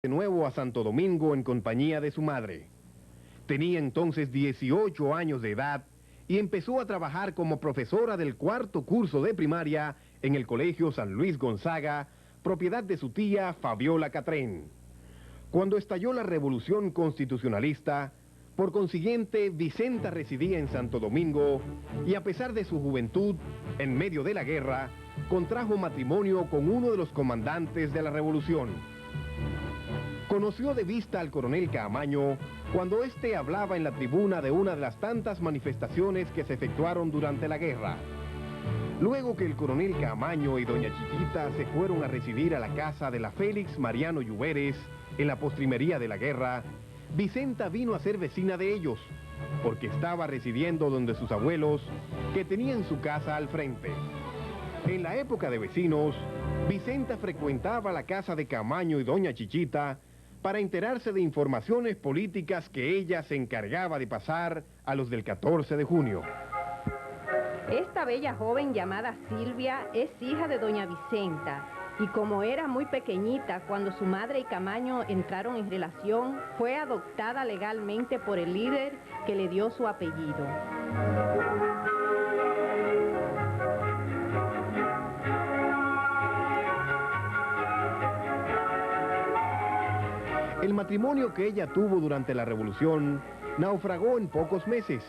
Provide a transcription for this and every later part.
De nuevo a Santo Domingo en compañía de su madre. Tenía entonces 18 años de edad y empezó a trabajar como profesora del cuarto curso de primaria en el Colegio San Luis Gonzaga, propiedad de su tía Fabiola Catrén. Cuando estalló la Revolución Constitucionalista, por consiguiente, Vicenta residía en Santo Domingo y a pesar de su juventud, en medio de la guerra, contrajo matrimonio con uno de los comandantes de la Revolución. Conoció de vista al coronel Caamaño cuando éste hablaba en la tribuna de una de las tantas manifestaciones que se efectuaron durante la guerra. Luego que el coronel Caamaño y doña Chiquita se fueron a residir a la casa de la Félix Mariano Lluveres, en la postrimería de la guerra, Vicenta vino a ser vecina de ellos, porque estaba residiendo donde sus abuelos, que tenían su casa al frente. En la época de vecinos, Vicenta frecuentaba la casa de Caamaño y doña Chiquita para enterarse de informaciones políticas que ella se encargaba de pasar a los del 14 de junio. Esta bella joven llamada Silvia es hija de doña Vicenta y como era muy pequeñita cuando su madre y Caamaño entraron en relación, fue adoptada legalmente por el líder que le dio su apellido. El matrimonio que ella tuvo durante la Revolución naufragó en pocos meses,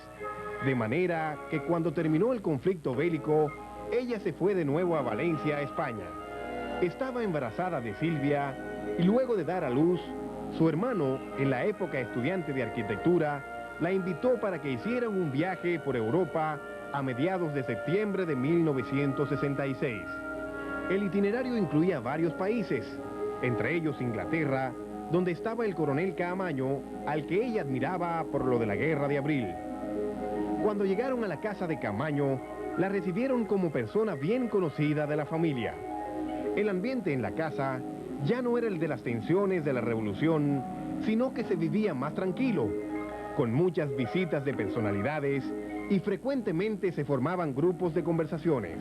de manera que cuando terminó el conflicto bélico, ella se fue de nuevo a Valencia, España. Estaba embarazada de Silvia y luego de dar a luz, su hermano, en la época estudiante de arquitectura, la invitó para que hicieran un viaje por Europa a mediados de septiembre de 1966. El itinerario incluía varios países, entre ellos Inglaterra, donde estaba el coronel Caamaño, al que ella admiraba por lo de la Guerra de Abril. Cuando llegaron a la casa de Caamaño, la recibieron como persona bien conocida de la familia. El ambiente en la casa ya no era el de las tensiones de la Revolución, sino que se vivía más tranquilo, con muchas visitas de personalidades y frecuentemente se formaban grupos de conversaciones.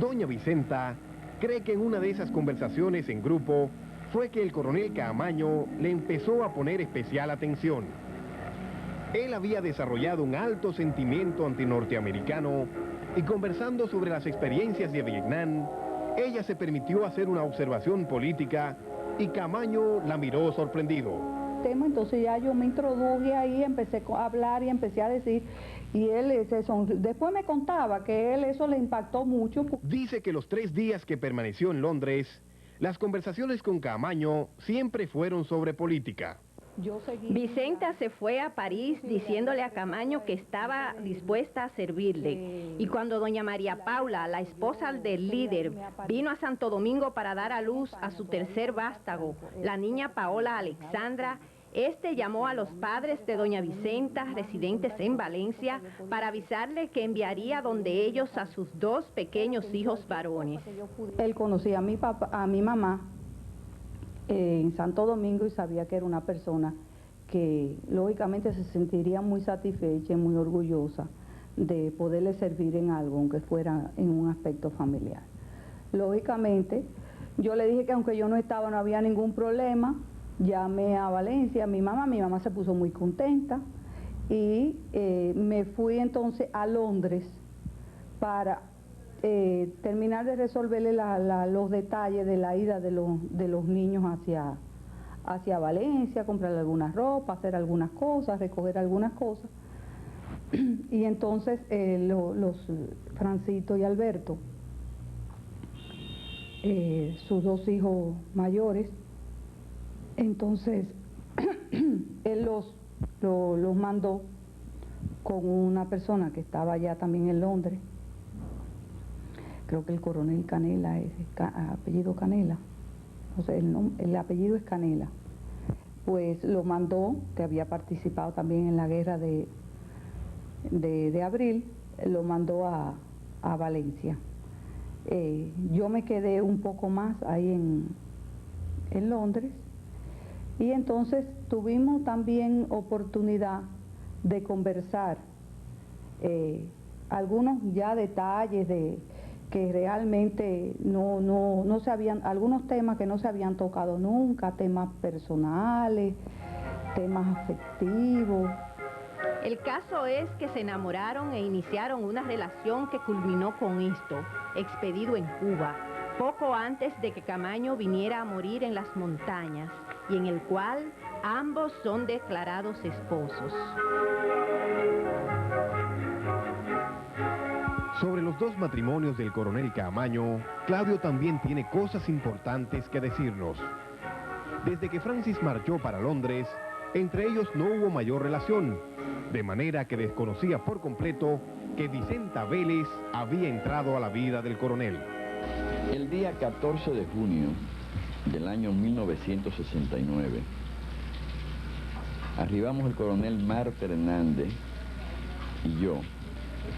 Doña Vicenta cree que en una de esas conversaciones en grupo fue que el coronel Caamaño le empezó a poner especial atención. Él había desarrollado un alto sentimiento antinorteamericano y conversando sobre las experiencias de Vietnam, ella se permitió hacer una observación política y Caamaño la miró sorprendido. Entonces ya yo me introduje ahí, empecé a hablar y empecé a decir, y él después me contaba que él eso le impactó mucho. Dice que los 3 días que permaneció en Londres, las conversaciones con Caamaño siempre fueron sobre política. Vicenta se fue a París diciéndole a Caamaño que estaba dispuesta a servirle. Y cuando doña María Paula, la esposa del líder, vino a Santo Domingo para dar a luz a su tercer vástago, la niña Paola Alexandra, este llamó a los padres de doña Vicenta, residentes en Valencia, para avisarle que enviaría donde ellos a sus 2 pequeños hijos varones. Él conocía a mi mamá en Santo Domingo y sabía que era una persona que lógicamente se sentiría muy satisfecha y muy orgullosa de poderle servir en algo, aunque fuera en un aspecto familiar. Lógicamente, yo le dije que aunque yo no estaba, no había ningún problema. Llamé a Valencia, mi mamá se puso muy contenta y me fui entonces a Londres para terminar de resolverle los detalles de la ida de los niños hacia Valencia, comprarle algunas ropa, hacer algunas cosas, recoger algunas cosas. Y entonces los Francito y Alberto, sus 2 hijos mayores, entonces él los mandó con una persona que estaba allá también en Londres. Creo que el coronel Canela es apellido Canela, o sea, el apellido es Canela. Pues lo mandó, que había participado también en la guerra de Abril, lo mandó a Valencia. Yo me quedé un poco más ahí en Londres. Y entonces tuvimos también oportunidad de conversar algunos ya detalles que realmente no se habían, algunos temas que no se habían tocado nunca, temas personales, temas afectivos. El caso es que se enamoraron e iniciaron una relación que culminó con esto, expedido en Cuba, poco antes de que Camaño viniera a morir en las montañas, y en el cual ambos son declarados esposos. Sobre los dos matrimonios del coronel Caamaño, Claudio también tiene cosas importantes que decirnos. Desde que Francis marchó para Londres, entre ellos no hubo mayor relación, de manera que desconocía por completo que Vicenta Vélez había entrado a la vida del coronel. El día 14 de junio del año 1969, arribamos el coronel Marte Hernández y yo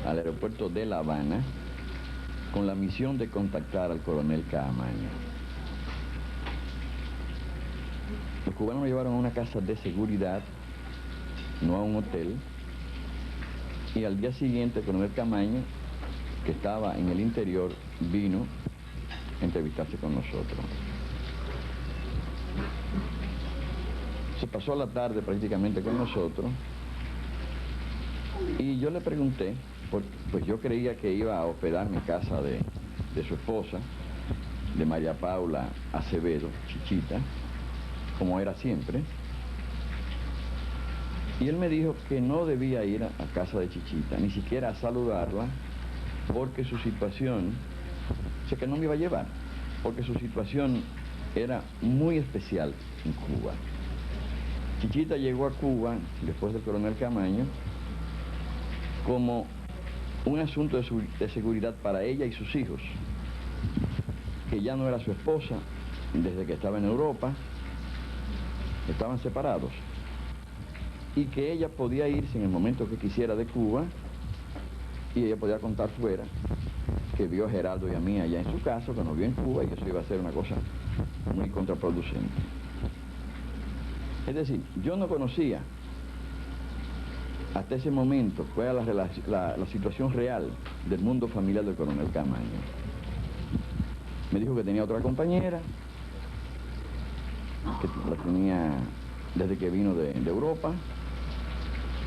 al aeropuerto de La Habana con la misión de contactar al coronel Caamaño. Los cubanos nos llevaron a una casa de seguridad, no a un hotel, y al día siguiente el coronel Caamaño, que estaba en el interior, vino a entrevistarse con nosotros. Se pasó la tarde prácticamente con nosotros y yo le pregunté, pues yo creía que iba a hospedarme en casa de su esposa, de María Paula Acevedo, Chichita, como era siempre, y él me dijo que no debía ir a casa de Chichita, ni siquiera a saludarla, porque su situación, o sea, que no me iba a llevar, porque su situación era muy especial en Cuba. Chichita llegó a Cuba, después del coronel Caamaño, como un asunto de seguridad para ella y sus hijos, que ya no era su esposa desde que estaba en Europa, estaban separados, y que ella podía irse en el momento que quisiera de Cuba, y ella podía contar fuera que vio a Geraldo y a mí allá en su casa, que nos vio en Cuba, y eso iba a ser una cosa muy contraproducente. Es decir, yo no conocía hasta ese momento cuál era la situación real del mundo familiar del coronel Caamaño. Me dijo que tenía otra compañera, que la tenía desde que vino de Europa,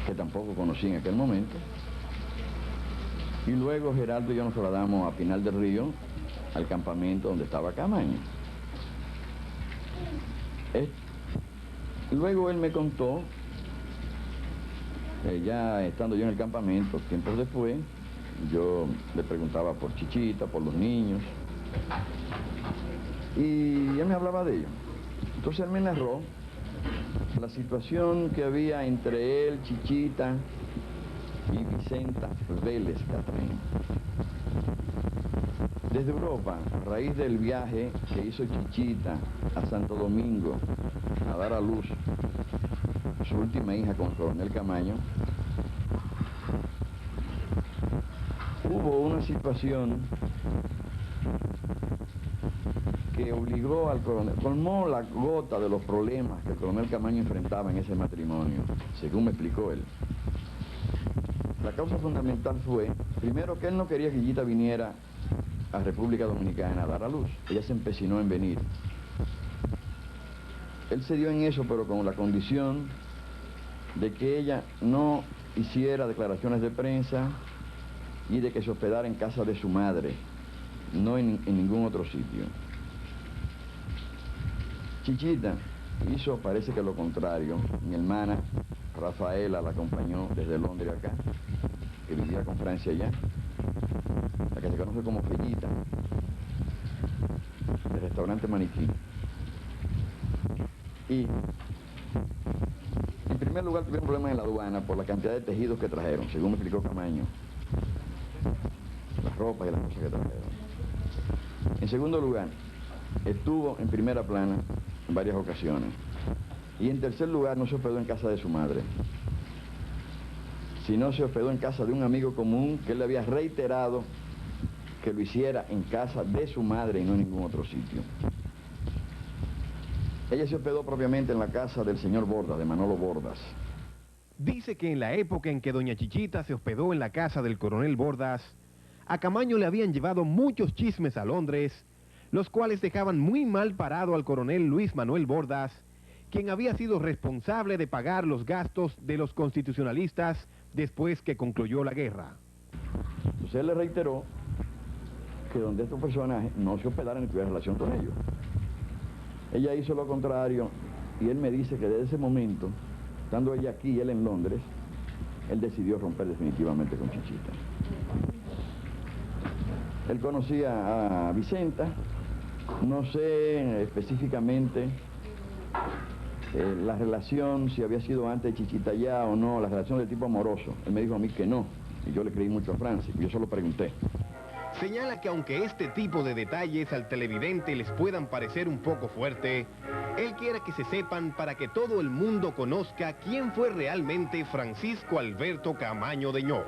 que tampoco conocí en aquel momento. Y luego Geraldo y yo nos trasladamos a Pinal del Río, al campamento donde estaba Caamaño. Luego él me contó, ya estando yo en el campamento, tiempos después, yo le preguntaba por Chichita, por los niños, y él me hablaba de ellos. Entonces él me narró la situación que había entre él, Chichita y Vicenta Vélez Catrén. Desde Europa, a raíz del viaje que hizo Chichita a Santo Domingo a dar a luz su última hija con el coronel Caamaño, hubo una situación que obligó al coronel, colmó la gota de los problemas que el coronel Caamaño enfrentaba en ese matrimonio, según me explicó él. La causa fundamental fue, primero, que él no quería que Chichita viniera a República Dominicana a dar a luz. Ella se empecinó en venir. Él cedió en eso, pero con la condición de que ella no hiciera declaraciones de prensa y de que se hospedara en casa de su madre, no en ningún otro sitio. Chichita hizo, parece que lo contrario. Mi hermana Rafaela la acompañó desde Londres acá, que vivía con Francia allá, la que se conoce como Fellita, del restaurante Maniquí. Y en primer lugar tuvieron problemas en la aduana por la cantidad de tejidos que trajeron, según me explicó Caamaño, las ropas y las cosas que trajeron. En segundo lugar, estuvo en primera plana en varias ocasiones. Y en tercer lugar, no se hospedó en casa de su madre, sino se hospedó en casa de un amigo común que él le había reiterado que lo hiciera en casa de su madre y no en ningún otro sitio. Ella se hospedó propiamente en la casa del señor Bordas, de Manolo Bordas. Dice que en la época en que doña Chichita se hospedó en la casa del coronel Bordas, a Camaño le habían llevado muchos chismes a Londres, los cuales dejaban muy mal parado al coronel Luis Manuel Bordas, quien había sido responsable de pagar los gastos de los constitucionalistas después que concluyó la guerra. Entonces él le reiteró que donde estos personajes no se hospedaran ni tuvieran relación con ellos. Ella hizo lo contrario y él me dice que desde ese momento, estando ella aquí y él en Londres, él decidió romper definitivamente con Chichita. Él conocía a Vicenta, no sé específicamente la relación, si había sido antes de Chichita ya o no, la relación de tipo amoroso. Él me dijo a mí que no, y yo le creí mucho a Francis, yo solo pregunté. Señala que aunque este tipo de detalles al televidente les puedan parecer un poco fuerte, él quiere que se sepan para que todo el mundo conozca quién fue realmente Francisco Alberto Camaño Deñó.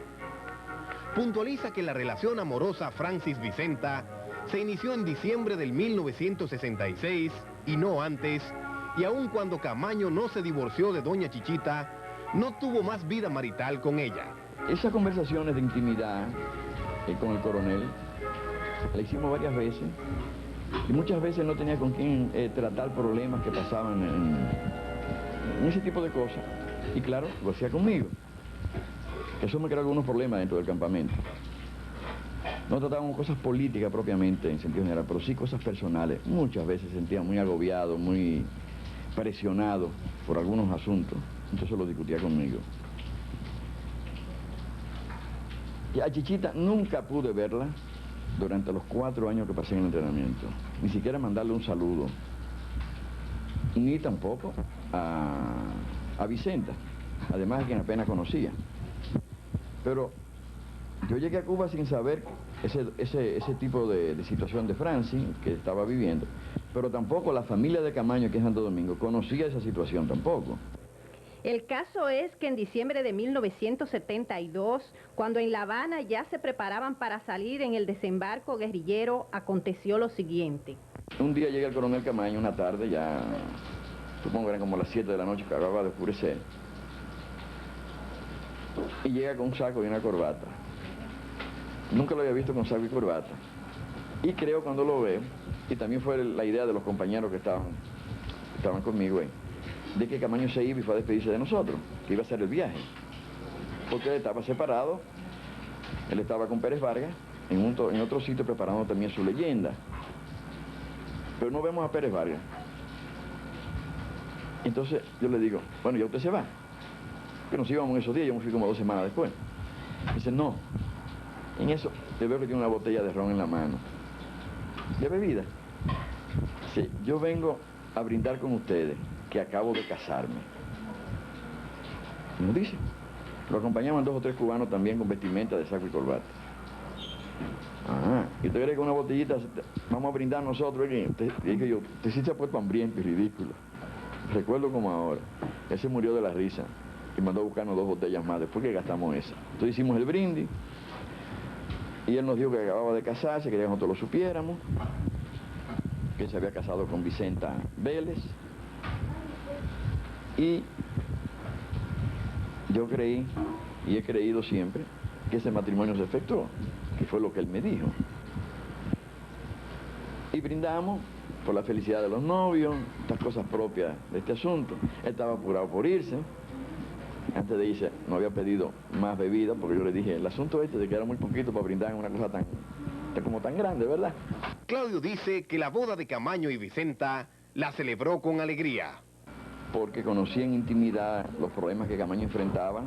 Puntualiza que la relación amorosa Francis-Vicenta se inició en diciembre del 1966 y no antes, y aun cuando Camaño no se divorció de doña Chichita, no tuvo más vida marital con ella. Esas conversaciones de intimidad con el coronel la hicimos varias veces y muchas veces no tenía con quién tratar problemas que pasaban en ese tipo de cosas, y claro, lo hacía conmigo. Eso me creó algunos problemas dentro del campamento. No tratábamos cosas políticas propiamente en sentido general, pero sí cosas personales. Muchas veces sentía muy agobiado, muy presionado por algunos asuntos, entonces lo discutía conmigo. Y a Chichita nunca pude verla durante los 4 años que pasé en el entrenamiento, ni siquiera mandarle un saludo, ni tampoco a Vicenta, además de quien apenas conocía. Pero yo llegué a Cuba sin saber ese tipo de situación de Francis que estaba viviendo, pero tampoco la familia de Camaño aquí en Santo Domingo conocía esa situación tampoco. El caso es que en diciembre de 1972, cuando en La Habana ya se preparaban para salir en el desembarco guerrillero, aconteció lo siguiente. Un día llega el coronel Camaño, una tarde, ya supongo que eran como las 7 de la noche, que acababa de oscurecer, y llega con un saco y una corbata. Nunca lo había visto con saco y corbata. Y creo cuando lo veo, y también fue la idea de los compañeros que estaban conmigo ahí, de que Camaño se iba y fue a despedirse de nosotros, que iba a hacer el viaje. Porque él estaba separado, él estaba con Pérez Vargas, en otro sitio preparando también su leyenda. Pero no vemos a Pérez Vargas. Entonces yo le digo, bueno, ya usted se va. Que nos íbamos en esos días, yo me fui como 2 semanas después. Dice, no. En eso, le veo que tiene una botella de ron en la mano. ¿De bebida? Sí, yo vengo a brindar con ustedes, que acabo de casarme. Nos dice. Lo acompañaban 2 o 3 cubanos también con vestimenta de saco y corbata. Ah, ¿y usted cree que una botellita vamos a brindar nosotros? Y dije yo, usted sí se ha puesto hambriento y ridículo. Recuerdo como ahora. Él se murió de la risa y mandó a buscarnos 2 botellas más después que gastamos esa. Entonces hicimos el brindis y él nos dijo que acababa de casarse, quería que nosotros lo supiéramos, que se había casado con Vicenta Vélez. Y yo creí, y he creído siempre, que ese matrimonio se efectuó, que fue lo que él me dijo. Y brindamos por la felicidad de los novios, estas cosas propias de este asunto. Él estaba apurado por irse. Antes de irse no había pedido más bebida, porque yo le dije, el asunto de que era muy poquito para brindar en una cosa tan grande, ¿verdad? Claudio dice que la boda de Camaño y Vicenta la celebró con alegría. Porque conocí en intimidad los problemas que Camaño enfrentaba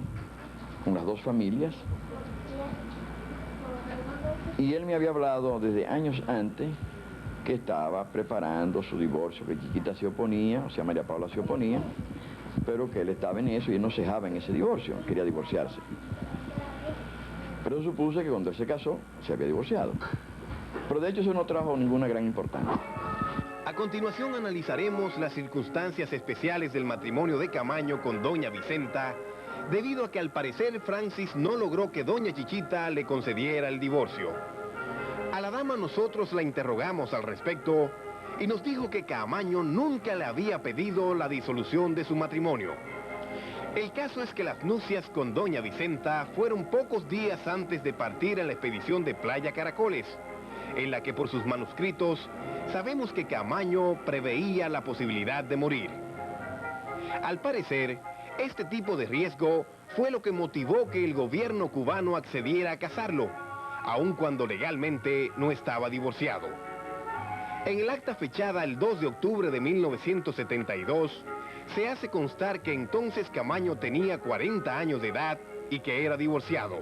con las 2 familias. Y él me había hablado desde años antes que estaba preparando su divorcio, que Chiquita se oponía, o sea, María Paula se oponía, pero que él estaba en eso y él no cejaba en ese divorcio, quería divorciarse. Pero supuse que cuando él se casó, se había divorciado. Pero de hecho eso no trajo ninguna gran importancia. A continuación analizaremos las circunstancias especiales del matrimonio de Camaño con doña Vicenta, debido a que al parecer Francis no logró que doña Chichita le concediera el divorcio. A la dama nosotros la interrogamos al respecto y nos dijo que Camaño nunca le había pedido la disolución de su matrimonio. El caso es que las nupcias con doña Vicenta fueron pocos días antes de partir en la expedición de Playa Caracoles, en la que por sus manuscritos sabemos que Camaño preveía la posibilidad de morir. Al parecer, este tipo de riesgo fue lo que motivó que el gobierno cubano accediera a casarlo, aun cuando legalmente no estaba divorciado. En el acta fechada el 2 de octubre de 1972, se hace constar que entonces Camaño tenía 40 años de edad y que era divorciado.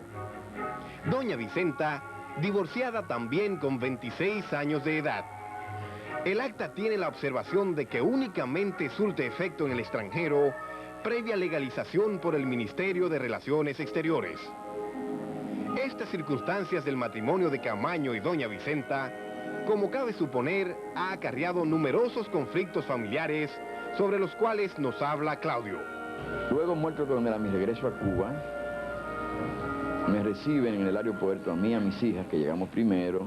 Doña Vicenta, divorciada también con 26 años de edad. El acta tiene la observación de que únicamente surte efecto en el extranjero previa legalización por el Ministerio de Relaciones Exteriores. Estas circunstancias del matrimonio de Camaño y doña Vicenta, como cabe suponer, ha acarreado numerosos conflictos familiares sobre los cuales nos habla Claudio. Luego, muerto el coronel, a mi regreso a Cuba, me reciben en el aeropuerto a mí y a mis hijas, que llegamos primero,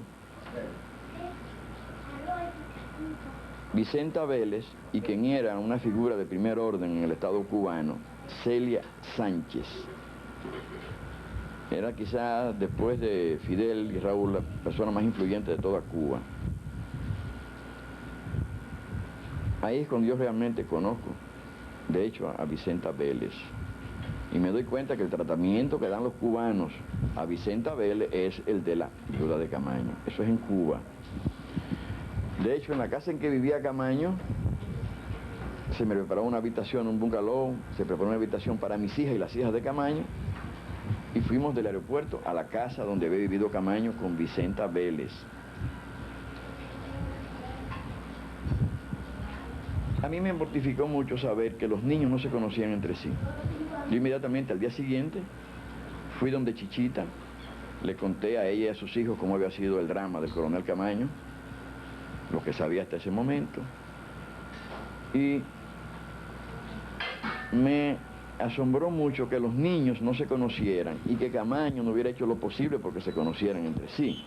Vicenta Vélez, y quien era una figura de primer orden en el Estado cubano, Celia Sánchez. Era quizás, después de Fidel y Raúl, la persona más influyente de toda Cuba. Ahí es cuando yo realmente conozco, de hecho, a Vicenta Vélez. Y me doy cuenta que el tratamiento que dan los cubanos a Vicenta Vélez es el de la viuda de Camaño. Eso es en Cuba. De hecho, en la casa en que vivía Camaño, se me preparó una habitación, un bungalow, se preparó una habitación para mis hijas y las hijas de Camaño, y fuimos del aeropuerto a la casa donde había vivido Camaño con Vicenta Vélez. A mí me mortificó mucho saber que los niños no se conocían entre sí. Yo inmediatamente al día siguiente fui donde Chichita, le conté a ella y a sus hijos cómo había sido el drama del coronel Camaño, lo que sabía hasta ese momento, y me asombró mucho que los niños no se conocieran y que Camaño no hubiera hecho lo posible porque se conocieran entre sí.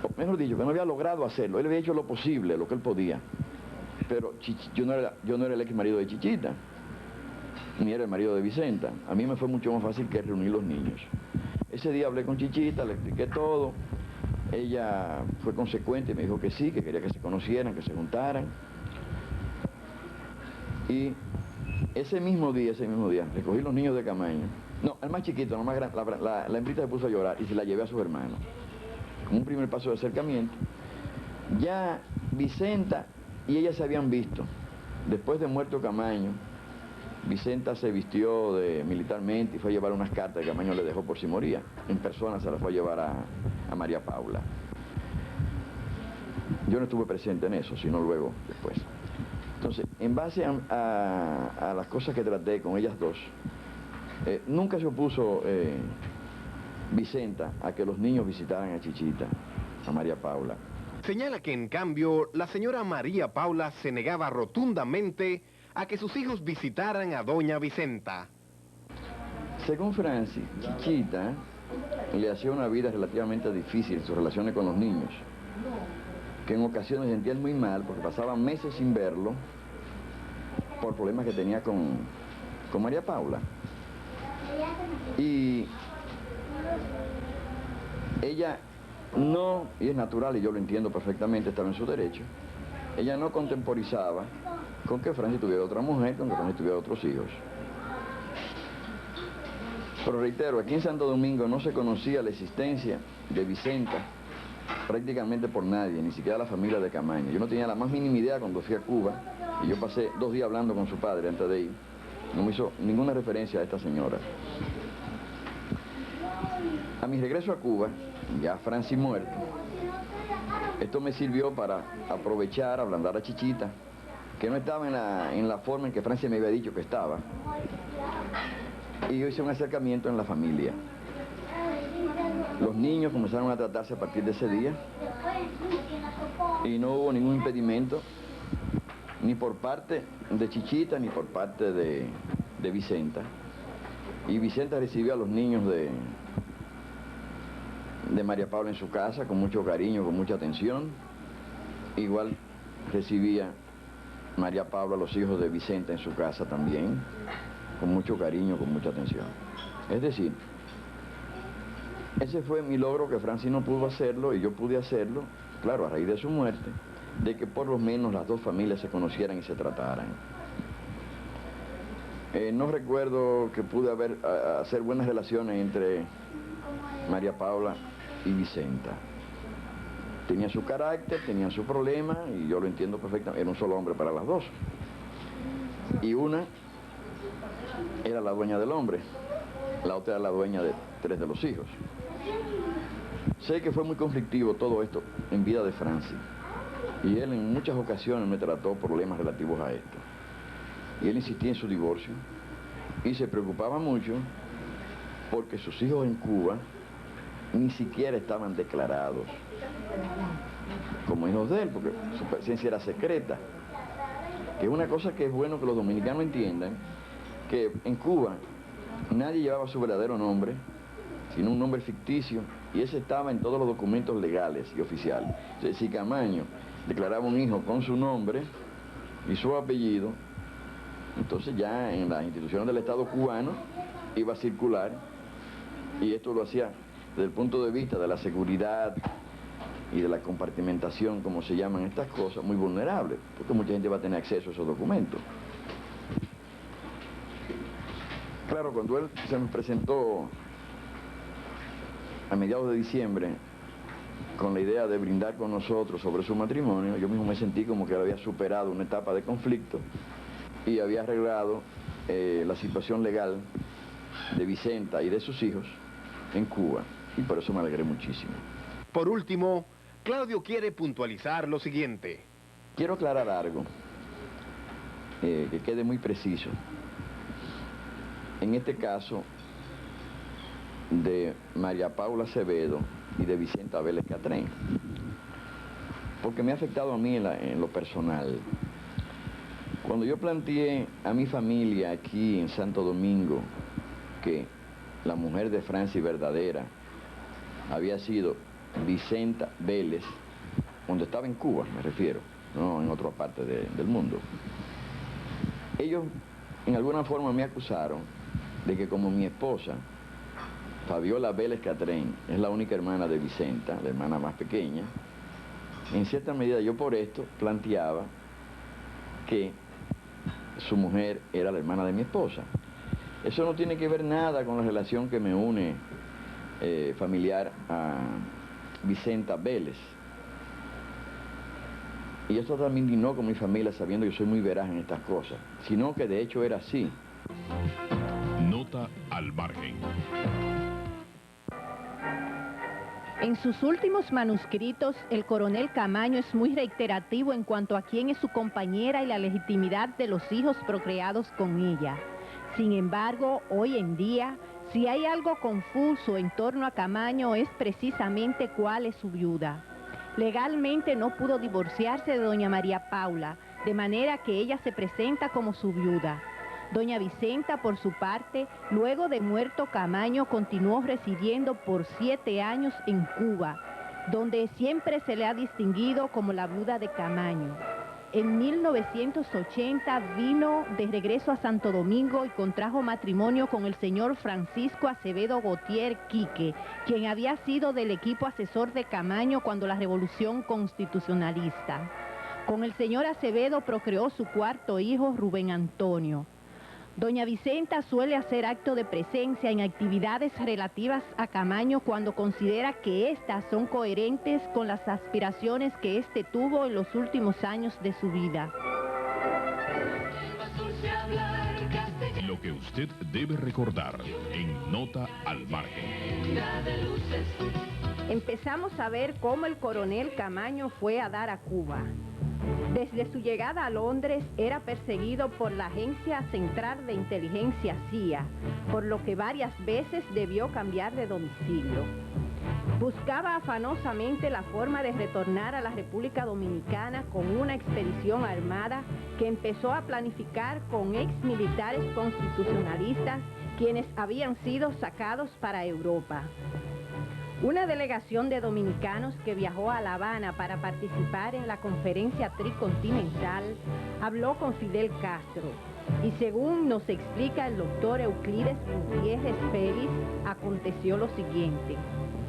O mejor dicho, que no había logrado hacerlo. Él había hecho lo posible, lo que él podía. Pero yo no era el ex marido de Chichita, ni era el marido de Vicenta. A mí me fue mucho más fácil que reunir los niños. Ese día hablé con Chichita, le expliqué todo. Ella fue consecuente y me dijo que sí, que quería que se conocieran, que se juntaran. Y ese mismo día, recogí los niños de Camaño. No, el más chiquito, el más grande, la hembrita se puso a llorar y se la llevé a sus hermanos. Como un primer paso de acercamiento. Ya Vicenta y ella se habían visto. Después de muerto Camaño, Vicenta se vistió militarmente y fue a llevar unas cartas que Camaño le dejó por si moría. En persona se las fue a llevar a María Paula. Yo no estuve presente en eso, sino luego, después. Entonces, en base a las cosas que traté con ellas dos, nunca se opuso Vicenta a que los niños visitaran a Chichita, a María Paula. Señala que, en cambio, la señora María Paula se negaba rotundamente a que sus hijos visitaran a doña Vicenta. Según Francis, Chichita le hacía una vida relativamente difícil en sus relaciones con los niños, que en ocasiones sentía muy mal porque pasaban meses sin verlo por problemas que tenía con María Paula. Y ella no, y es natural y yo lo entiendo perfectamente, estaba en su derecho, ella no contemporizaba con que Francis tuviera otra mujer, con que Francis tuviera otros hijos. Pero reitero, aquí en Santo Domingo no se conocía la existencia de Vicenta prácticamente por nadie, ni siquiera la familia de Camaño. Yo no tenía la más mínima idea cuando fui a Cuba, y yo pasé 2 días hablando con su padre antes de ir. No me hizo ninguna referencia a esta señora. A mi regreso a Cuba, ya Francis muerto, esto me sirvió para aprovechar, ablandar a Chichita, que no estaba en la forma en que Francis me había dicho que estaba, y yo hice un acercamiento en la familia. Los niños comenzaron a tratarse a partir de ese día y no hubo ningún impedimento, ni por parte de Chichita ni por parte de Vicenta. Y Vicenta recibió a los niños de María Paula en su casa con mucho cariño, con mucha atención. Igual recibía María Paula a los hijos de Vicenta en su casa también, con mucho cariño, con mucha atención. Es decir, ese fue mi logro, que Francis no pudo hacerlo y yo pude hacerlo, claro, a raíz de su muerte, de que por lo menos las dos familias se conocieran y se trataran. No recuerdo que pude hacer buenas relaciones entre María Paula y Vicenta. Tenía su carácter, tenía su problema, y yo lo entiendo perfectamente. Era un solo hombre para las dos. Y una era la dueña del hombre, la otra era la dueña de 3 de los hijos. Sé que fue muy conflictivo todo esto en vida de Francis, y él en muchas ocasiones me trató problemas relativos a esto. Y él insistía en su divorcio, y se preocupaba mucho porque sus hijos en Cuba ni siquiera estaban declarados como hijos de él, porque su presencia era secreta. Que es una cosa que es bueno que los dominicanos entiendan, que en Cuba nadie llevaba su verdadero nombre, sino un nombre ficticio, y ese estaba en todos los documentos legales y oficiales. Entonces, si Camaño declaraba un hijo con su nombre y su apellido, entonces ya en las instituciones del Estado cubano iba a circular, y esto lo hacía desde el punto de vista de la seguridad y de la compartimentación, como se llaman estas cosas, muy vulnerable, porque mucha gente va a tener acceso a esos documentos. Claro, cuando él se me presentó a mediados de diciembre con la idea de brindar con nosotros sobre su matrimonio, yo mismo me sentí como que él había superado una etapa de conflicto y había arreglado la situación legal de Vicenta y de sus hijos en Cuba, y por eso me alegré muchísimo. Por último, Claudio quiere puntualizar lo siguiente. Quiero aclarar algo que quede muy preciso. En este caso de María Paula Acevedo y de Vicenta Vélez Catrén, porque me ha afectado a mí en lo personal. Cuando yo planteé a mi familia aquí en Santo Domingo que la mujer de Francis verdadera había sido Vicenta Vélez, cuando estaba en Cuba, me refiero, no en otra parte del mundo, ellos en alguna forma me acusaron de que como mi esposa, Fabiola Vélez Catrén, es la única hermana de Vicenta, la hermana más pequeña, en cierta medida yo por esto planteaba que su mujer era la hermana de mi esposa. Eso no tiene que ver nada con la relación que me une familiar a Vicenta Vélez. Y esto también me indignó con mi familia, sabiendo que yo soy muy veraz en estas cosas, sino que de hecho era así. Nota al margen. En sus últimos manuscritos, el coronel Camaño es muy reiterativo en cuanto a quién es su compañera y la legitimidad de los hijos procreados con ella. Sin embargo, hoy en día, si hay algo confuso en torno a Camaño es precisamente cuál es su viuda. Legalmente no pudo divorciarse de doña María Paula, de manera que ella se presenta como su viuda. Doña Vicenta, por su parte, luego de muerto Camaño, continuó residiendo por 7 años en Cuba, donde siempre se le ha distinguido como la viuda de Camaño. En 1980 vino de regreso a Santo Domingo y contrajo matrimonio con el señor Francisco Acevedo Gautier Quique, quien había sido del equipo asesor de Camaño cuando la Revolución Constitucionalista. Con el señor Acevedo procreó su 4º hijo, Rubén Antonio. Doña Vicenta suele hacer acto de presencia en actividades relativas a Camaño cuando considera que éstas son coherentes con las aspiraciones que éste tuvo en los últimos años de su vida. Lo que usted debe recordar en Nota al margen. Empezamos a ver cómo el coronel Camaño fue a dar a Cuba. Desde su llegada a Londres era perseguido por la Agencia Central de Inteligencia CIA, por lo que varias veces debió cambiar de domicilio. Buscaba afanosamente la forma de retornar a la República Dominicana con una expedición armada que empezó a planificar con exmilitares constitucionalistas quienes habían sido sacados para Europa. Una delegación de dominicanos que viajó a La Habana para participar en la conferencia tricontinental habló con Fidel Castro y según nos explica el doctor Euclides Gutiérrez Félix, aconteció lo siguiente.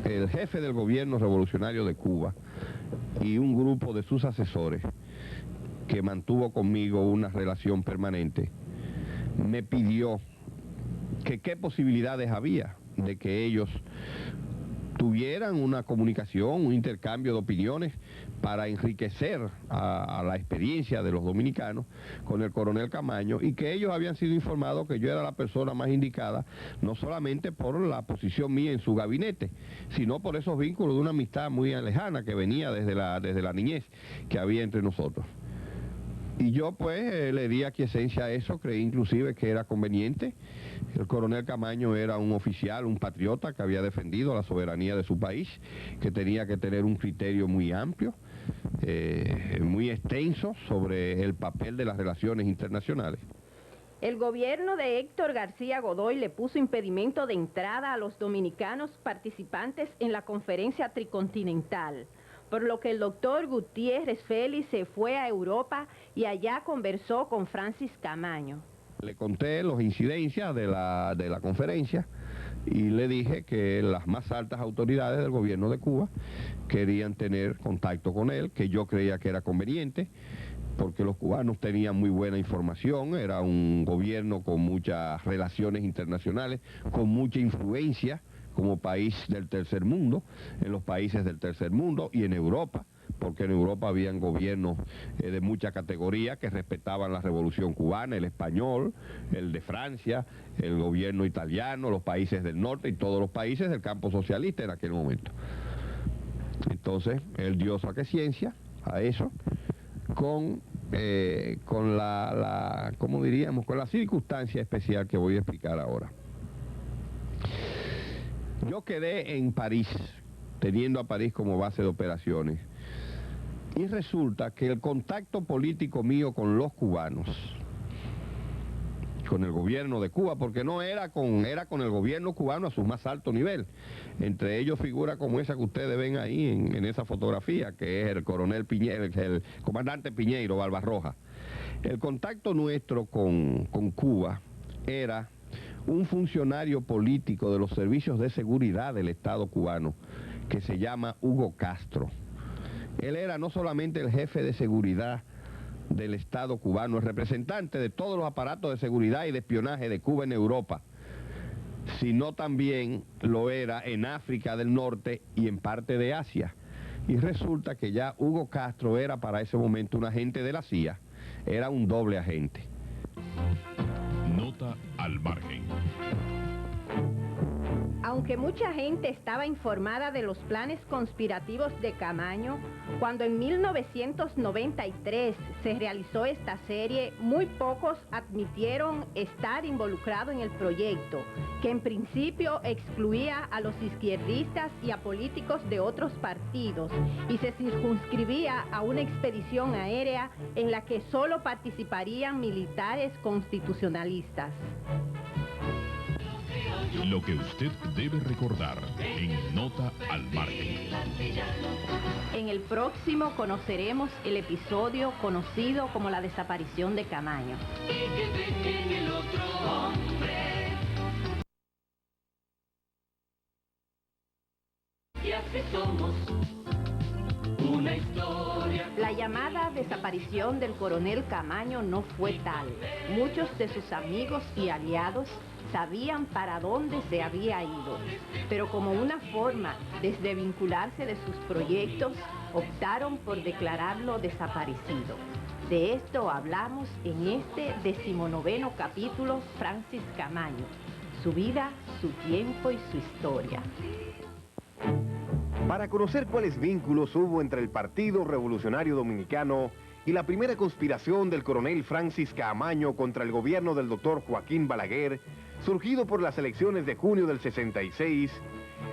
El jefe del gobierno revolucionario de Cuba y un grupo de sus asesores que mantuvo conmigo una relación permanente me pidió que qué posibilidades había de que ellos tuvieran una comunicación, un intercambio de opiniones para enriquecer a la experiencia de los dominicanos con el coronel Camaño, y que ellos habían sido informados que yo era la persona más indicada, no solamente por la posición mía en su gabinete, sino por esos vínculos de una amistad muy lejana que venía desde la niñez que había entre nosotros. Y yo pues le di aquiescencia a eso, creí inclusive que era conveniente. El coronel Camaño era un oficial, un patriota que había defendido la soberanía de su país, que tenía que tener un criterio muy amplio, muy extenso sobre el papel de las relaciones internacionales. El gobierno de Héctor García Godoy le puso impedimento de entrada a los dominicanos participantes en la conferencia tricontinental, por lo que el doctor Gutiérrez Félix se fue a Europa y allá conversó con Francis Camaño. Le conté las incidencias de la conferencia y le dije que las más altas autoridades del gobierno de Cuba querían tener contacto con él, que yo creía que era conveniente, porque los cubanos tenían muy buena información, era un gobierno con muchas relaciones internacionales, con mucha influencia como país del tercer mundo, en los países del tercer mundo y en Europa, porque en Europa habían gobiernos de mucha categoría que respetaban la revolución cubana, el español, el de Francia, el gobierno italiano, los países del norte y todos los países del campo socialista en aquel momento. Entonces, él dio su aquiescencia a eso, con ¿cómo diríamos? Con la circunstancia especial que voy a explicar ahora. Yo quedé en París, teniendo a París como base de operaciones, y resulta que el contacto político mío con los cubanos, con el gobierno de Cuba, porque no era con el gobierno cubano a su más alto nivel, entre ellos figura como esa que ustedes ven ahí en esa fotografía, que es el coronel Piñeiro, el comandante Piñeiro, Barbarroja. El contacto nuestro con Cuba era un funcionario político de los servicios de seguridad del Estado cubano, que se llama Hugo Castro. Él era no solamente el jefe de seguridad del Estado cubano, el representante de todos los aparatos de seguridad y de espionaje de Cuba en Europa, sino también lo era en África del Norte y en parte de Asia. Y resulta que ya Hugo Castro era para ese momento un agente de la CIA, era un doble agente. Nota al margen. Aunque mucha gente estaba informada de los planes conspirativos de Camaño, cuando en 1993 se realizó esta serie, muy pocos admitieron estar involucrados en el proyecto, que en principio excluía a los izquierdistas y a políticos de otros partidos y se circunscribía a una expedición aérea en la que solo participarían militares constitucionalistas. Lo que usted debe recordar en Nota al Margen. En el próximo conoceremos el episodio conocido como la desaparición de Camaño. Y así somos una historia. La llamada desaparición del coronel Camaño no fue tal. Muchos de sus amigos y aliados sabían para dónde se había ido, pero como una forma de desvincularse de sus proyectos, optaron por declararlo desaparecido. De esto hablamos en este 19º capítulo, Francis Camaño, su vida, su tiempo y su historia. Para conocer cuáles vínculos hubo entre el Partido Revolucionario Dominicano y la primera conspiración del coronel Francis Camaño contra el gobierno del doctor Joaquín Balaguer, surgido por las elecciones de junio del 66,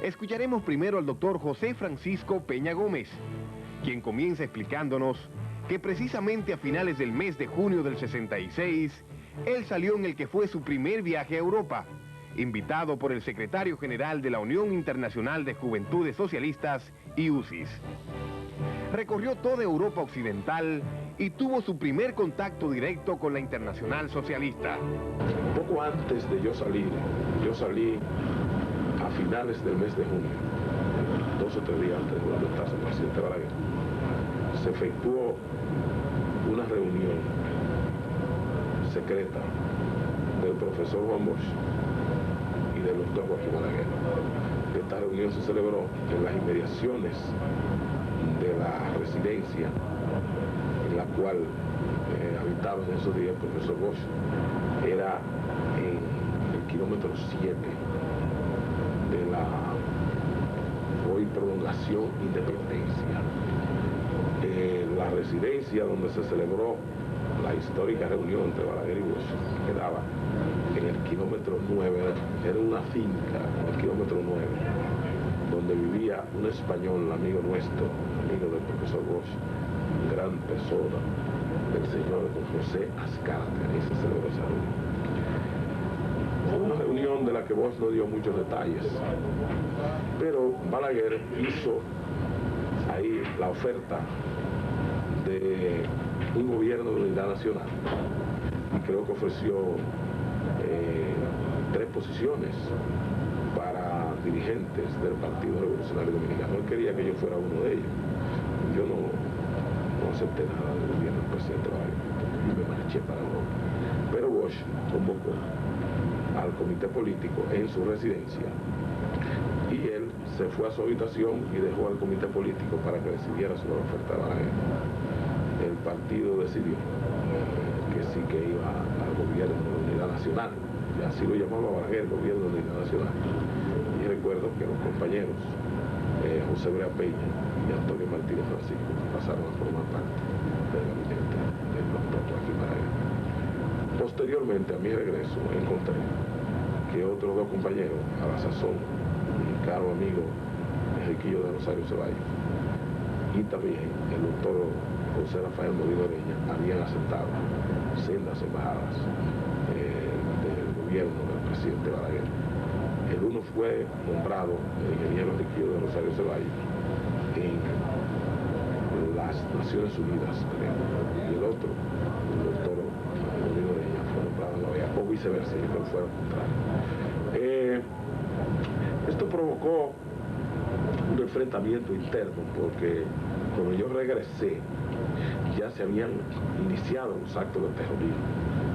escucharemos primero al doctor José Francisco Peña Gómez, quien comienza explicándonos que precisamente a finales del mes de junio del 66, él salió en el que fue su primer viaje a Europa, invitado por el secretario general de la Unión Internacional de Juventudes Socialistas, IUCIS. Recorrió toda Europa Occidental y tuvo su primer contacto directo con la Internacional Socialista. Poco antes de yo salí a finales del mes de junio, 2 o 3 días antes de presentarse al presidente Balaguer, se efectuó una reunión secreta del profesor Juan Bosch y del doctor Joaquín Balaguer. Esta reunión se celebró en las inmediaciones de la residencia en la cual habitaba en esos días el profesor Bosch. Era en el kilómetro 7 de la hoy prolongación Independencia. La residencia donde se celebró la histórica reunión entre Balaguer y Bosch quedaba en el kilómetro 9, era una finca en el kilómetro 9, donde vivía un español, amigo nuestro, amigo del profesor Bosch, gran persona, el señor don José Azcárate. Ahí se celebró esa reunión. Fue una reunión de la que Bosch no dio muchos detalles, pero Balaguer hizo ahí la oferta de un gobierno de unidad nacional y creo que ofreció 3 posiciones para dirigentes del Partido Revolucionario Dominicano. Él quería que yo fuera uno de ellos. Yo no acepté nada del gobierno del presidente Balaguer y me marché para Europa. Pero Bosch convocó al comité político en su residencia y él se fue a su habitación y dejó al comité político para que decidiera sobre la oferta de Balaguer. El partido decidió que sí que iba al gobierno de la unidad nacional, y así lo llamaba Balaguer, el gobierno de la unidad nacional. Y recuerdo que los compañeros José Brea Peña y Antonio Martínez Francisco pasaron a formar parte del gabinete del doctor Joaquín Balaguer. Posteriormente a mi regreso encontré que otros 2 compañeros, a la sazón, mi caro amigo Enriquillo de Rosario Ceballos y también el doctor José Rafael Molino Oreña, habían aceptado sendas embajadas del gobierno del presidente Balaguer. El uno fue nombrado el ingeniero Enriquillo de Rosario Ceballos en las Naciones Unidas, creo, y el otro, el doctor Molino Oreña, fue nombrado en la OEA, o viceversa, yo creo que fue al contrario. Esto provocó un enfrentamiento interno porque cuando yo regresé ya se habían iniciado los actos de terrorismo.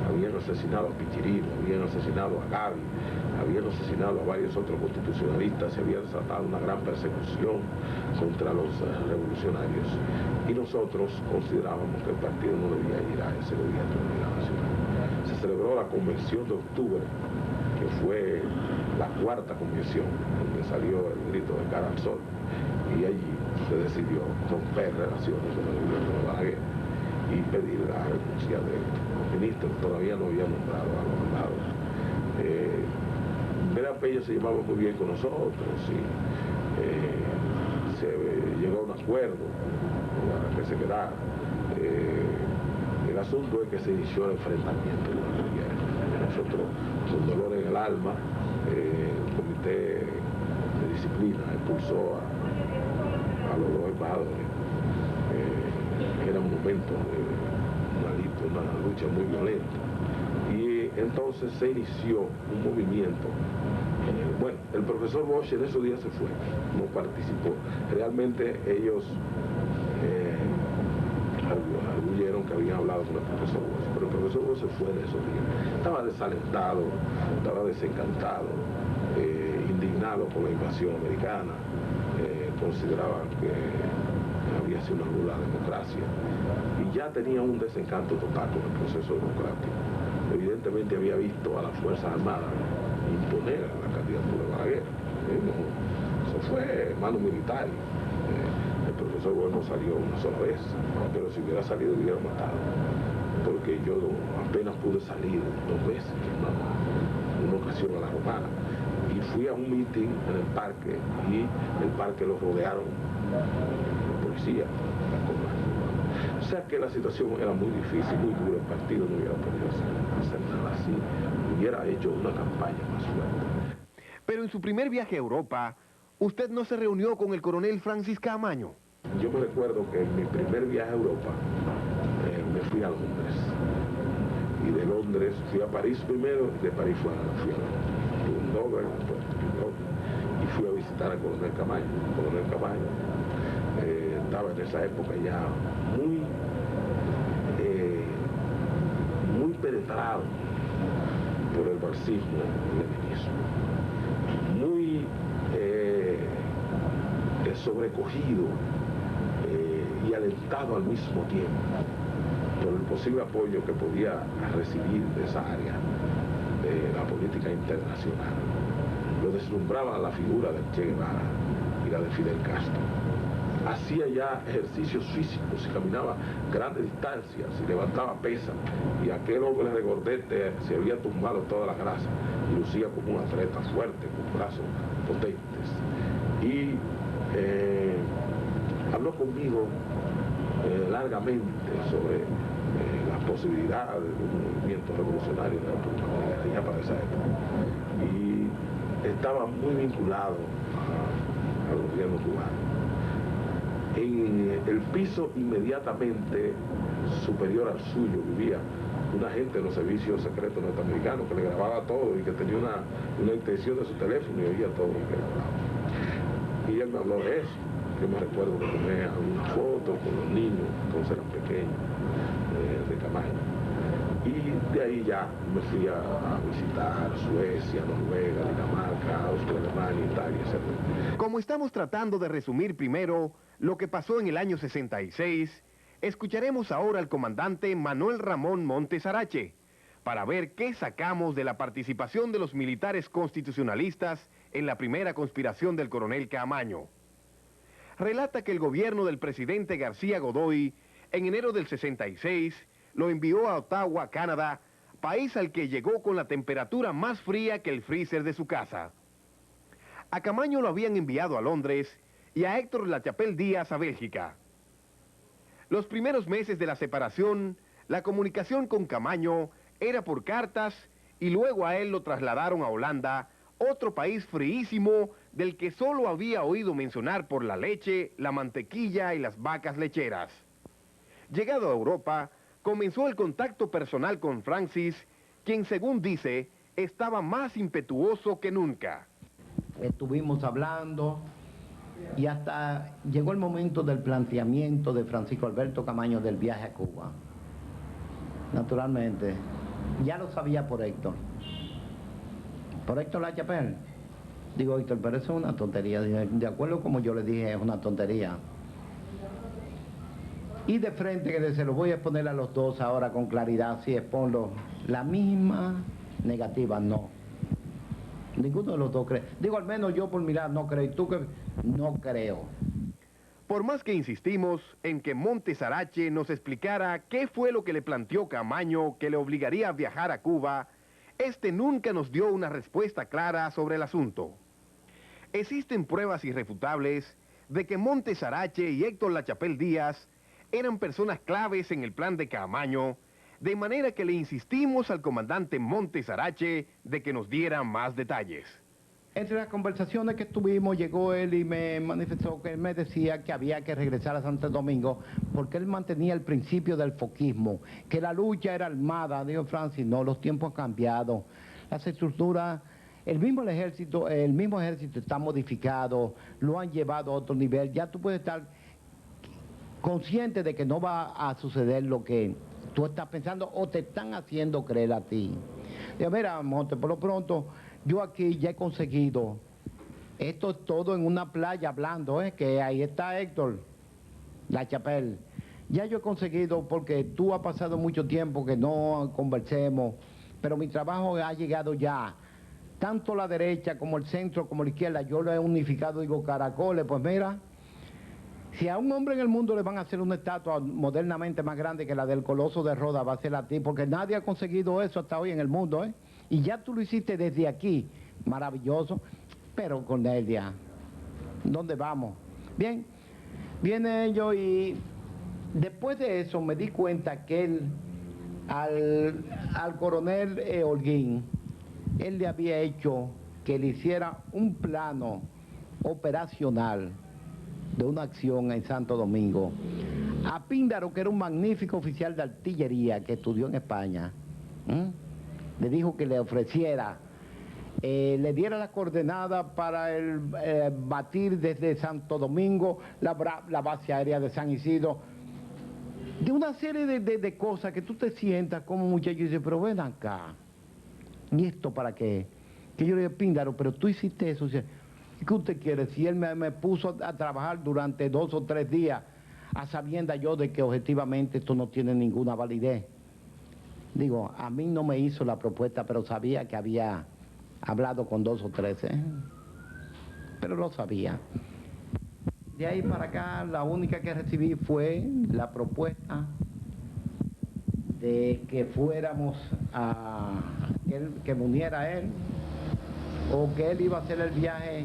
Habían asesinado a Pichirino, habían asesinado a Gaby, habían asesinado a varios otros constitucionalistas, se había desatado una gran persecución contra los revolucionarios. Y nosotros considerábamos que el partido no debía ir a ese gobierno de unidad nacional. Se celebró la convención de octubre, que fue la 4ª convención, donde salió el grito de cara al sol, y allí se decidió romper relaciones con el gobierno de Balaguer y pedir la renuncia del ministro. Todavía no había nombrado a los mandados. Brea Peña se llevaba muy bien con nosotros y se llegó a un acuerdo para que se quedara. El asunto es que se inició el enfrentamiento con el gobierno. Nosotros, con dolor en el alma, el comité de disciplina expulsó a los 2 embajadores. Era un momento de una lucha muy violenta. Y entonces se inició un movimiento. Bueno, el profesor Bosch en esos días se fue, no participó. Realmente ellos arguyeron que habían hablado con el profesor Bosch, pero el profesor Bosch se fue de esos días. Estaba desalentado, estaba desencantado, indignado por la invasión americana, consideraban que había sido una nula democracia y ya tenía un desencanto total con el proceso democrático. Evidentemente había visto a las Fuerzas Armadas imponer la candidatura de Balaguer. Eso fue mano militar. El profesor Bueno salió una sola vez, pero si hubiera salido hubiera matado, porque yo apenas pude salir 2 veces, una ocasión a la Romana, y fui a un meeting en el parque y el parque lo rodearon la policía. O sea que la situación era muy difícil, muy dura, el partido no hubiera podido hacer nada así, hubiera hubiera hecho una campaña más fuerte. Pero en su primer viaje a Europa, ¿usted no se reunió con el coronel Francis Caamaño? Yo me recuerdo que en mi primer viaje a Europa me fui a Londres. Y de Londres fui a París primero, y de París fui a Londres. Estuve en Dover, y fui a visitar al coronel Caamaño. El coronel Caamaño estaba en esa época ya muy penetrado por el marxismo y leninismo, muy sobrecogido y alentado al mismo tiempo por el posible apoyo que podía recibir de esa área de la política internacional. Lo deslumbraba la figura de Che Guevara y la de Fidel Castro. Hacía ya ejercicios físicos y caminaba grandes distancias y levantaba pesas, y aquel hombre regordete se había tumbado toda la grasa y lucía como un atleta fuerte, con brazos potentes. Y habló conmigo largamente sobre las posibilidades de un movimiento revolucionario en la República Dominicana, ya para esa época. Y estaba muy vinculado al gobierno cubano. En el piso inmediatamente superior al suyo vivía un agente de los servicios secretos norteamericanos que le grababa todo y que tenía una extensión de su teléfono y oía todo lo que grababa. Y él me habló de eso. Yo me recuerdo que tomé algunas fotos con los niños, entonces eran pequeños, de Caamaño. Y de ahí ya me fui a visitar Suecia, Noruega, Dinamarca, Austria, Alemania, Italia, etc. Como estamos tratando de resumir primero lo que pasó en el año 66, escucharemos ahora al comandante Manuel Ramón Montes Arache para ver qué sacamos de la participación de los militares constitucionalistas en la primera conspiración del coronel Caamaño. Relata que el gobierno del presidente García Godoy, en enero del 66, lo envió a Ottawa, Canadá, país al que llegó con la temperatura más fría que el freezer de su casa. A Caamaño lo habían enviado a Londres y a Héctor Lachapelle Díaz a Bélgica. Los primeros meses de la separación, la comunicación con Caamaño era por cartas y luego a él lo trasladaron a Holanda, otro país fríísimo del que solo había oído mencionar por la leche, la mantequilla y las vacas lecheras. Llegado a Europa, comenzó el contacto personal con Francis, quien según dice, estaba más impetuoso que nunca. Estuvimos hablando y hasta llegó el momento del planteamiento de Francisco Alberto Caamaño del viaje a Cuba. Naturalmente, ya lo sabía por Héctor Lachapelle. Digo, Héctor, pero eso es una tontería. De acuerdo como yo le dije, es una tontería. Y de frente, que se lo voy a exponer a los dos ahora con claridad, si expongo la misma negativa, no. Ninguno de los dos cree. Digo, al menos yo por mirar no creo. ¿Y tú que no creo? Por más que insistimos en que Montes Arache nos explicara qué fue lo que le planteó Caamaño que le obligaría a viajar a Cuba, este nunca nos dio una respuesta clara sobre el asunto. Existen pruebas irrefutables de que Montes Arache y Héctor Lachapelle Díaz eran personas claves en el plan de Caamaño, de manera que le insistimos al comandante Montes Arache de que nos diera más detalles. Entre las conversaciones que tuvimos, llegó él y me manifestó que él me decía que había que regresar a Santo Domingo porque él mantenía el principio del foquismo, que la lucha era armada. Dijo Francis, no, los tiempos han cambiado, las estructuras, el mismo ejército está modificado, lo han llevado a otro nivel, ya tú puedes estar consciente de que no va a suceder lo que tú estás pensando o te están haciendo creer a ti. Digo, mira, Monte, por lo pronto, yo aquí ya he conseguido, esto es todo en una playa hablando, que ahí está Héctor Lachapelle. Ya yo he conseguido, porque tú has pasado mucho tiempo que no conversemos, pero mi trabajo ha llegado ya, tanto la derecha como el centro como la izquierda, yo lo he unificado, digo, caracoles, pues mira, si a un hombre en el mundo le van a hacer una estatua modernamente más grande que la del Coloso de Rodas, va a ser a ti, porque nadie ha conseguido eso hasta hoy en el mundo, Y ya tú lo hiciste desde aquí, maravilloso, pero Cornelia, ¿dónde vamos? Bien, viene ellos y después de eso me di cuenta que él, al coronel Holguín, él le había hecho que le hiciera un plano operacional de una acción en Santo Domingo a Píndaro, que era un magnífico oficial de artillería que estudió en España. Le dijo que le ofreciera, le diera la coordenada para batir desde Santo Domingo la base aérea de San Isidro, de una serie de cosas que tú te sientas como muchacho y dices, pero ven acá, ¿y esto para qué? Que yo le digo, Píndaro, pero tú hiciste eso. ¿Y qué usted quiere? Si él me puso a trabajar durante 2 o 3 días, a sabiendas yo de que objetivamente esto no tiene ninguna validez. Digo, a mí no me hizo la propuesta, pero sabía que había hablado con 2 o 3, pero lo sabía. De ahí para acá, la única que recibí fue la propuesta de que fuéramos que me uniera a él, o que él iba a hacer el viaje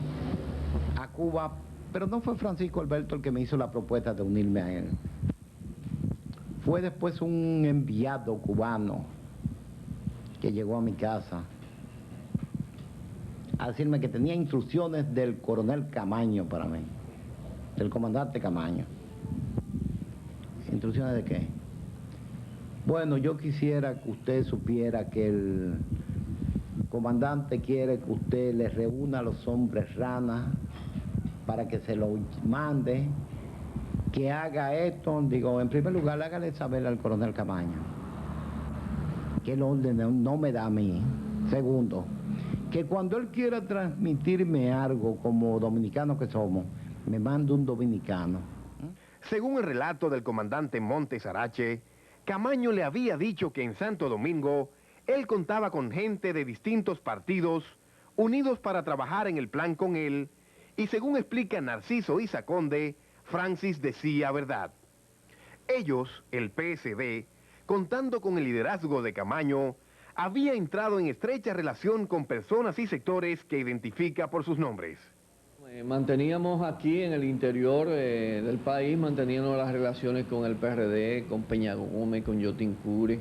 a Cuba, pero no fue Francisco Alberto el que me hizo la propuesta de unirme a él. Fue después un enviado cubano que llegó a mi casa a decirme que tenía instrucciones del coronel Camaño para mí, del comandante Camaño. ¿Instrucciones de qué? Bueno, yo quisiera que usted supiera que el comandante quiere que usted le reúna a los hombres ranas para que se lo mande, que haga esto. Digo, en primer lugar, hágale saber al coronel Camaño que el orden no me da a mí. Segundo, que cuando él quiera transmitirme algo como dominicano que somos, me mande un dominicano. Según el relato del comandante Montes Arache, Camaño le había dicho que en Santo Domingo él contaba con gente de distintos partidos unidos para trabajar en el plan con él, y según explica Narciso Izaconde, Francis decía verdad. Ellos, el PSD, contando con el liderazgo de Camaño, había entrado en estrecha relación con personas y sectores que identifica por sus nombres. Manteníamos aquí en el interior del país, manteníamos las relaciones con el PRD, con Peña Gómez, con Yotin Curi,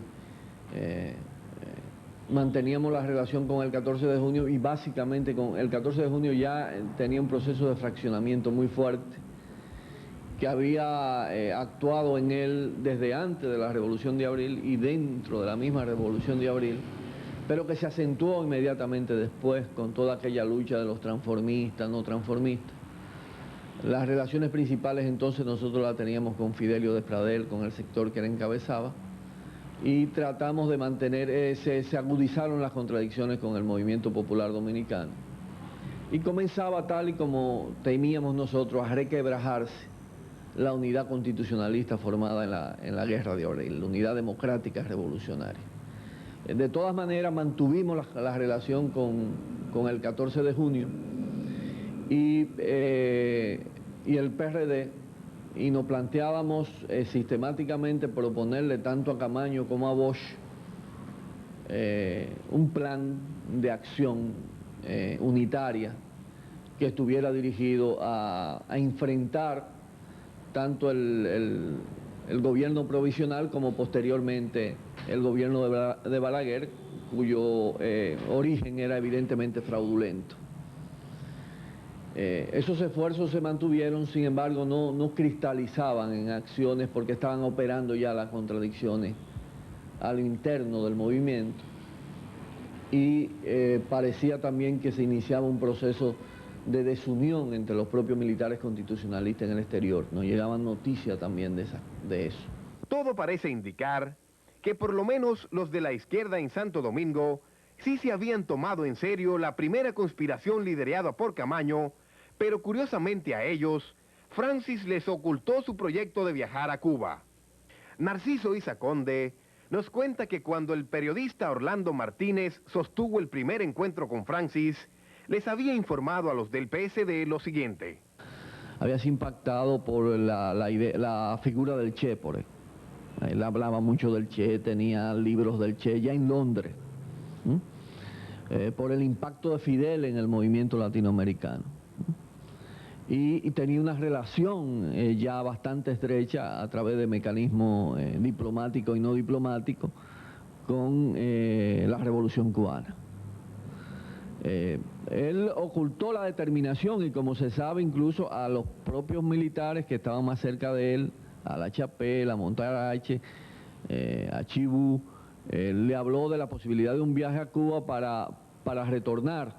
manteníamos la relación con el 14 de junio y básicamente con el 14 de junio ya tenía un proceso de fraccionamiento muy fuerte que había actuado en él desde antes de la Revolución de Abril y dentro de la misma Revolución de Abril, pero que se acentuó inmediatamente después con toda aquella lucha de los transformistas, no transformistas. Las relaciones principales entonces nosotros las teníamos con Fidelio Despradel, con el sector que él encabezaba, y tratamos de mantener, se agudizaron las contradicciones con el movimiento popular dominicano. Y comenzaba, tal y como temíamos nosotros, a requebrajarse la unidad constitucionalista formada en la Guerra de Abril, la unidad democrática revolucionaria. De todas maneras, mantuvimos la relación con el 14 de junio y el PRD, y nos planteábamos sistemáticamente proponerle tanto a Camaño como a Bosch un plan de acción unitaria que estuviera dirigido a enfrentar tanto el gobierno provisional como posteriormente el gobierno de Balaguer, cuyo origen era evidentemente fraudulento. Esos esfuerzos se mantuvieron, sin embargo no cristalizaban en acciones porque estaban operando ya las contradicciones al interno del movimiento y parecía también que se iniciaba un proceso de desunión entre los propios militares constitucionalistas en el exterior. Nos llegaban noticias también de eso. Todo parece indicar que por lo menos los de la izquierda en Santo Domingo sí se habían tomado en serio la primera conspiración liderada por Camaño, pero curiosamente a ellos, Francis les ocultó su proyecto de viajar a Cuba. Narciso Izaconde nos cuenta que cuando el periodista Orlando Martínez sostuvo el primer encuentro con Francis, les había informado a los del PSD lo siguiente. Habías impactado por la figura del Che, por él. Él hablaba mucho del Che, tenía libros del Che ya en Londres, por el impacto de Fidel en el movimiento latinoamericano. Y tenía una relación ya bastante estrecha a través de mecanismos diplomáticos y no diplomáticos con la Revolución Cubana. Él ocultó la determinación y, como se sabe, incluso a los propios militares que estaban más cerca de él, a la Chapelle, a Montarache, a Chibú, le habló de la posibilidad de un viaje a Cuba para retornar.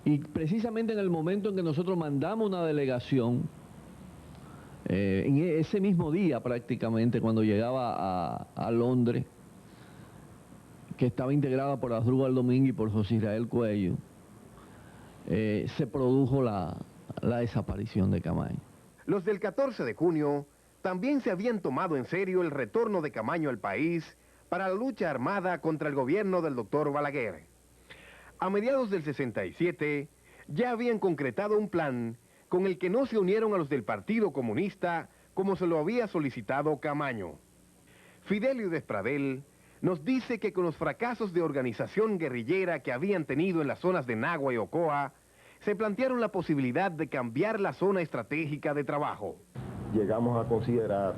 Y precisamente en el momento en que nosotros mandamos una delegación, en ese mismo día prácticamente, cuando llegaba a Londres, que estaba integrada por Asdrúbal Domínguez y por José Israel Cuello, se produjo la desaparición de Camaño. Los del 14 de junio también se habían tomado en serio el retorno de Camaño al país para la lucha armada contra el gobierno del doctor Balaguer. A mediados del 67 ya habían concretado un plan con el que no se unieron a los del Partido Comunista como se lo había solicitado Camaño. Fidelio Despradel nos dice que con los fracasos de organización guerrillera que habían tenido en las zonas de Nagua y Ocoa, se plantearon la posibilidad de cambiar la zona estratégica de trabajo. Llegamos a considerar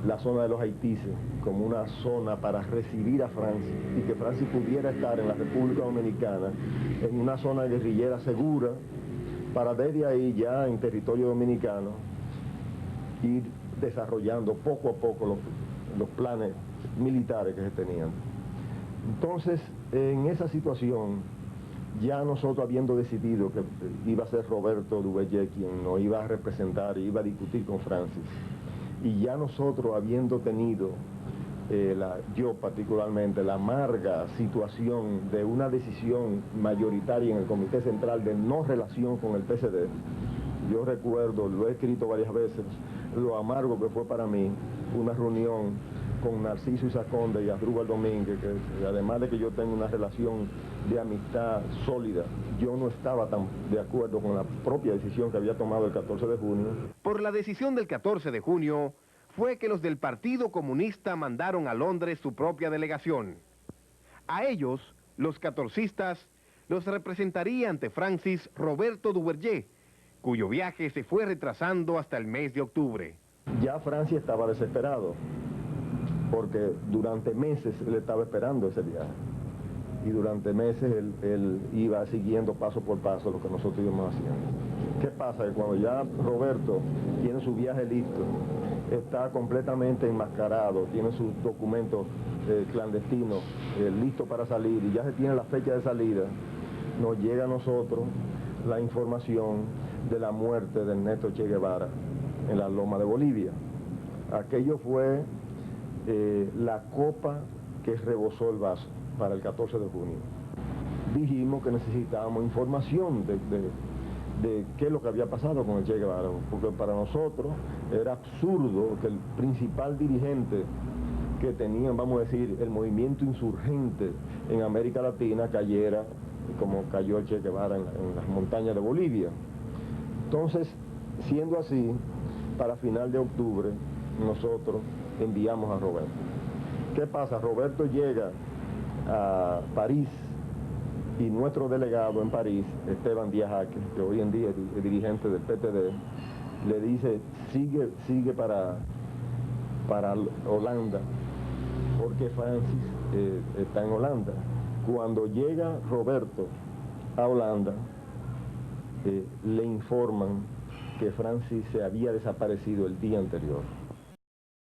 la zona de los Haitises como una zona para recibir a Francia y que Francia pudiera estar en la República Dominicana en una zona guerrillera segura para desde ahí ya en territorio dominicano ir desarrollando poco a poco los planes militares que se tenían. Entonces, en esa situación, ya nosotros habiendo decidido que iba a ser Roberto Duverger quien nos iba a representar y iba a discutir con Francis, y ya nosotros habiendo tenido, yo particularmente, la amarga situación de una decisión mayoritaria en el Comité Central de no relación con el PCD, yo recuerdo, lo he escrito varias veces, lo amargo que fue para mí una reunión con Narciso Isaconde y Asdrúbal Domínguez, que además de que yo tengo una relación de amistad sólida, yo no estaba tan de acuerdo con la propia decisión que había tomado el 14 de junio. Por la decisión del 14 de junio fue que los del Partido Comunista mandaron a Londres su propia delegación. A ellos, los catorcistas, los representaría ante Francis Roberto Duverger, cuyo viaje se fue retrasando hasta el mes de octubre. Ya Francia estaba desesperado, porque durante meses él estaba esperando ese viaje. Y durante meses él iba siguiendo paso por paso lo que nosotros íbamos haciendo. ¿Qué pasa? Que cuando ya Roberto tiene su viaje listo, está completamente enmascarado, tiene sus documentos clandestinos listos para salir y ya se tiene la fecha de salida, nos llega a nosotros la información de la muerte de Ernesto Che Guevara en la Loma de Bolivia. Aquello fue la copa que rebosó el vaso para el 14 de junio. Dijimos que necesitábamos información de qué es lo que había pasado con el Che Guevara, porque para nosotros era absurdo que el principal dirigente que tenían, vamos a decir, el movimiento insurgente en América Latina cayera como cayó el Che Guevara en las montañas de Bolivia. Entonces, siendo así, para final de octubre, nosotros enviamos a Roberto. ¿Qué pasa? Roberto llega a París y nuestro delegado en París, Esteban Díaz Jaque, que hoy en día es dirigente del PTD, le dice, sigue para Holanda, porque Francis está en Holanda. Cuando llega Roberto a Holanda, le informan que Francis se había desaparecido el día anterior.